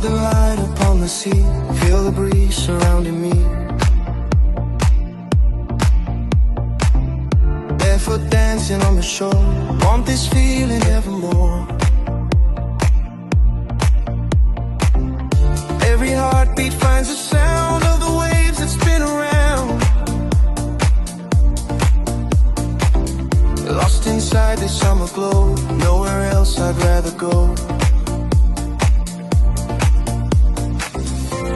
the light upon the sea, feel the breeze surrounding me. Barefoot dancing on the shore, want this feeling evermore. Every heartbeat finds the sound of the waves that spin around. Lost inside this summer glow, nowhere else I'd rather go.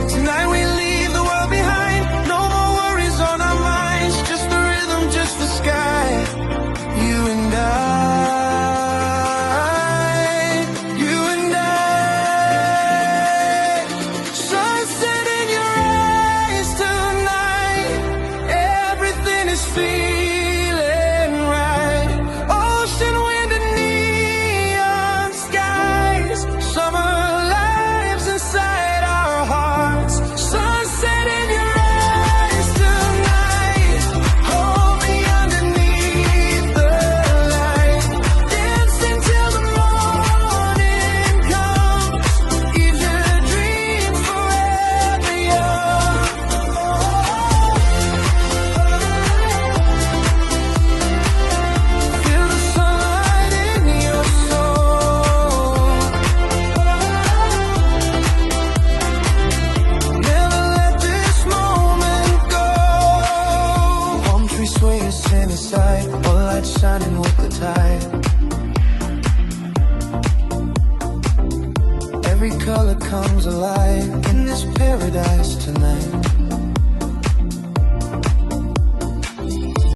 Tonight we leave the world behind, no more worries on our minds, just the rhythm, just the sky, you and I, you and I. Sunset in your eyes tonight, everything is feeling right. Ocean, wind and neon skies, summer lives inside our hearts. Sunset in your eyes tonight, hold me underneath the light, dancing till the morning comes, keep your dreams forever young. Feel the sunlight in your soul, never let this moment go. Palm tree swaying sand aside, all light shining with the tide. Every color comes alive in this paradise.